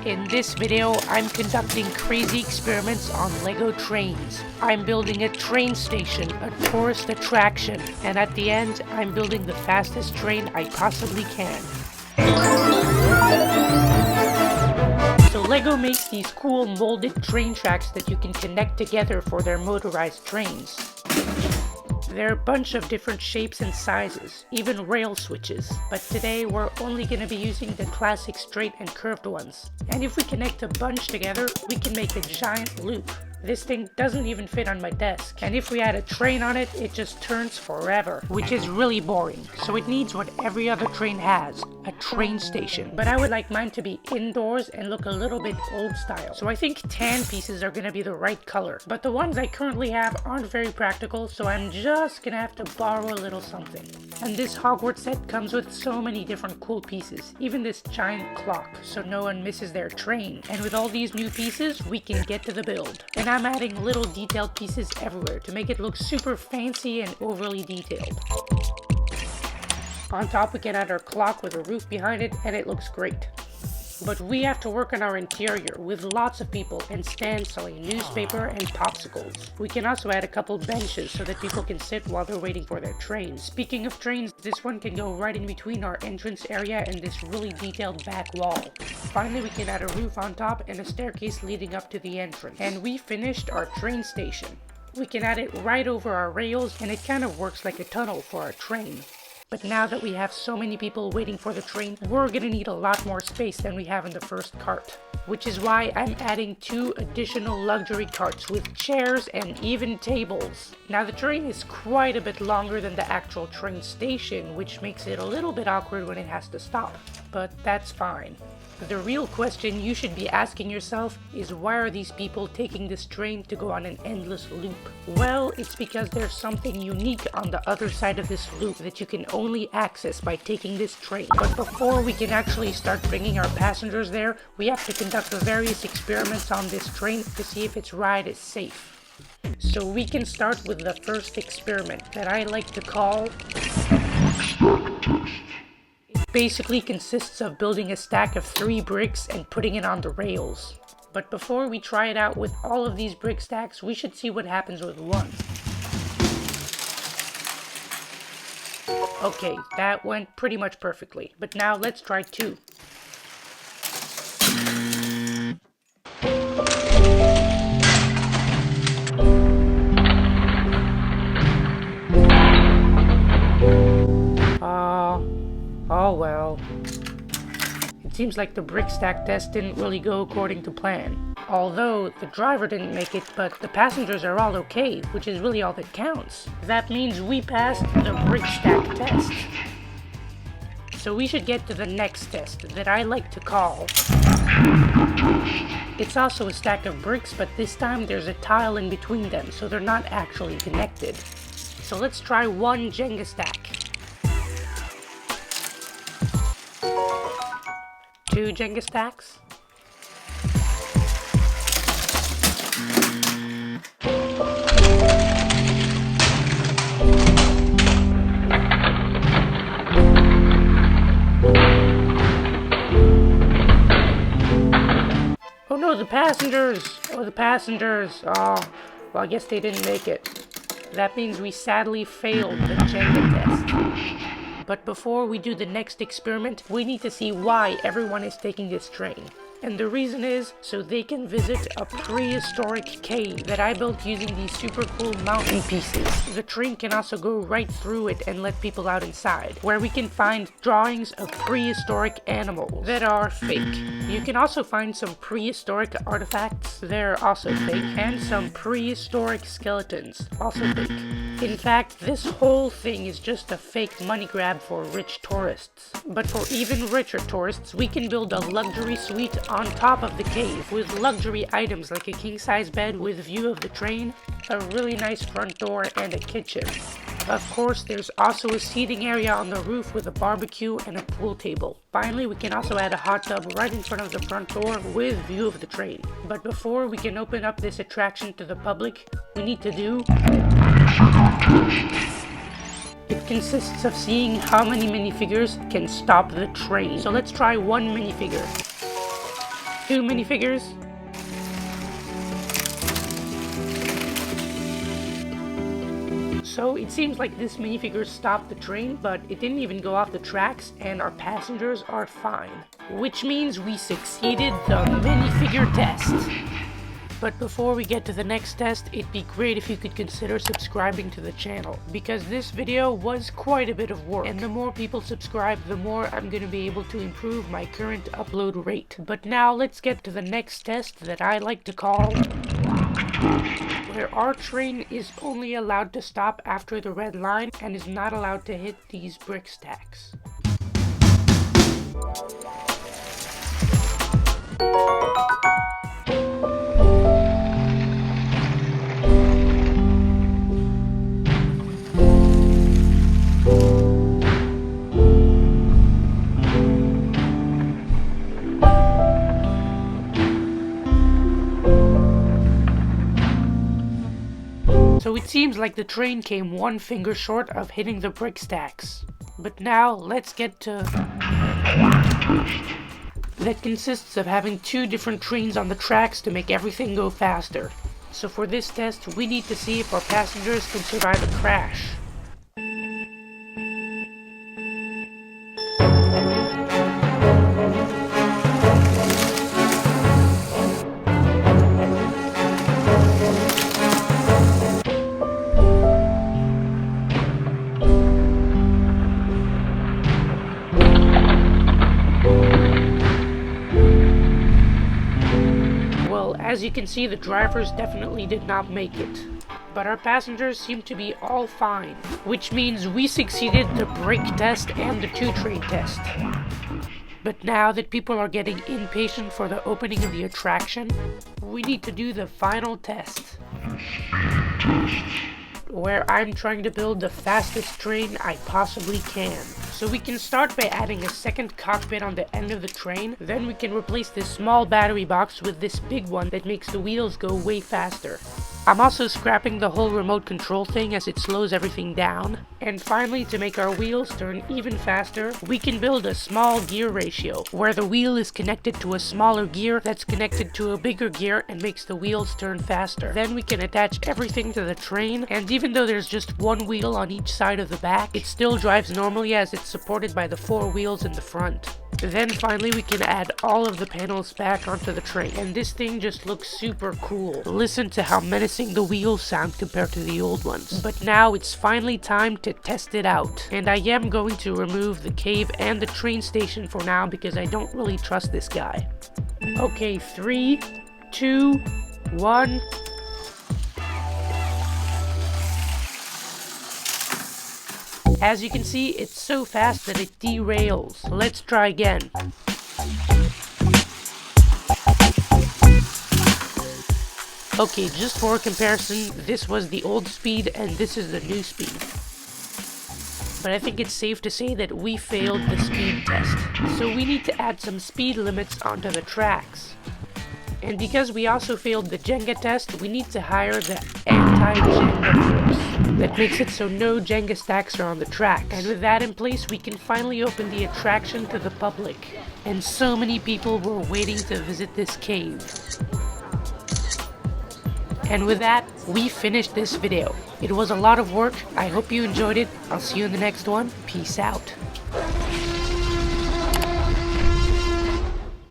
In this video, I'm conducting crazy experiments on LEGO trains. I'm building a train station, a tourist attraction, and at the end, I'm building the fastest train I possibly can. So LEGO makes these cool molded train tracks that you can connect together for their motorized trains. There are a bunch of different shapes and sizes, even rail switches, but today we're only going to be using the classic straight and curved ones. And if we connect a bunch together, we can make a giant loop. This thing doesn't even fit on my desk, and if we add a train on it, it just turns forever, which is really boring. So it needs what every other train has, a train station. But I would like mine to be indoors and look a little bit old style. So I think tan pieces are gonna be the right color. But the ones I currently have aren't very practical, so I'm just gonna have to borrow a little something. And this Hogwarts set comes with so many different cool pieces, even this giant clock, so no one misses their train. And with all these new pieces, we can get to the build. And I'm adding little detailed pieces everywhere to make it look super fancy and overly detailed. On top we can add our clock with a roof behind it and it looks great. But we have to work on our interior with lots of people and stands selling newspaper and popsicles. We can also add a couple benches so that people can sit while they're waiting for their train. Speaking of trains, this one can go right in between our entrance area and this really detailed back wall. Finally, we can add a roof on top and a staircase leading up to the entrance. And we finished our train station. We can add it right over our rails and it kind of works like a tunnel for our train. But now that we have so many people waiting for the train, we're gonna need a lot more space than we have in the first cart. Which is why I'm adding 2 additional luxury carts with chairs and even tables. Now the train is quite a bit longer than the actual train station, which makes it a little bit awkward when it has to stop. But that's fine. The real question you should be asking yourself is, why are these people taking this train to go on an endless loop? Well, it's because there's something unique on the other side of this loop that you can only access by taking this train. But before we can actually start bringing our passengers there, we have to conduct the various experiments on this train to see if its ride is safe. So we can start with the first experiment that I like to call basically consists of building a stack of 3 bricks and putting it on the rails. But before we try it out with all of these brick stacks, we should see what happens with one. Okay, that went pretty much perfectly, but now let's try 2. Oh well. It seems like the brick stack test didn't really go according to plan. Although the driver didn't make it, but the passengers are all okay, which is really all that counts. That means we passed the brick stack test. So we should get to the next test that I like to call. It's also a stack of bricks, but this time there's a tile in between them, so they're not actually connected. So let's try 1 Jenga stack. 2 Jenga stacks. Oh no, the passengers! Oh, the passengers! Oh, well, I guess they didn't make it. That means we sadly failed the Jenga test. But before we do the next experiment, we need to see why everyone is taking this train. And the reason is so they can visit a prehistoric cave that I built using these super cool mountain pieces. The train can also go right through it and let people out inside, where we can find drawings of prehistoric animals that are fake. You can also find some prehistoric artifacts that are also fake, and some prehistoric skeletons, also fake. In fact, this whole thing is just a fake money grab for rich tourists. But for even richer tourists, we can build a luxury suite on top of the cave with luxury items like a king-size bed with view of the train, a really nice front door, and a kitchen. Of course, there's also a seating area on the roof with a barbecue and a pool table. Finally, we can also add a hot tub right in front of the front door with view of the train. But before we can open up this attraction to the public, we need to do It consists of seeing how many minifigures can stop the train. So let's try one minifigure. 2 minifigures. So it seems like this minifigure stopped the train, but it didn't even go off the tracks and our passengers are fine. Which means we succeeded the minifigure test. But before we get to the next test, it'd be great if you could consider subscribing to the channel, because this video was quite a bit of work, and the more people subscribe, the more I'm going to be able to improve my current upload rate. But now let's get to the next test that I like to call where our train is only allowed to stop after the red line and is not allowed to hit these brick stacks. So it seems like the train came one finger short of hitting the brick stacks. But now let's get to... that consists of having 2 different trains on the tracks to make everything go faster. So for this test, we need to see if our passengers can survive a crash. As you can see, the drivers definitely did not make it, but our passengers seem to be all fine, which means we succeeded the brake test and the 2-train test. But now that people are getting impatient for the opening of the attraction, we need to do the final test, where I'm trying to build the fastest train I possibly can. So we can start by adding a second cockpit on the end of the train, then we can replace this small battery box with this big one that makes the wheels go way faster. I'm also scrapping the whole remote control thing as it slows everything down. And finally, to make our wheels turn even faster, we can build a small gear ratio, where the wheel is connected to a smaller gear that's connected to a bigger gear and makes the wheels turn faster. Then we can attach everything to the train, and even though there's just 1 wheel on each side of the back, it still drives normally as it's supported by the 4 wheels in the front. Then finally we can add all of the panels back onto the train, and this thing just looks super cool. Listen to how menacing the wheels sound compared to the old ones. But now it's finally time to test it out, and I am going to remove the cave and the train station for now because I don't really trust this guy. Okay, 3, 2, 1... As you can see, it's so fast that it derails. Let's try again. Okay, just for comparison, this was the old speed and this is the new speed. But I think it's safe to say that we failed the speed test. So we need to add some speed limits onto the tracks. And because we also failed the Jenga test, we need to hire the anti-Jenga force. That makes it so no Jenga stacks are on the track. And with that in place, we can finally open the attraction to the public. And so many people were waiting to visit this cave. And with that, we finished this video. It was a lot of work. I hope you enjoyed it. I'll see you in the next one. Peace out.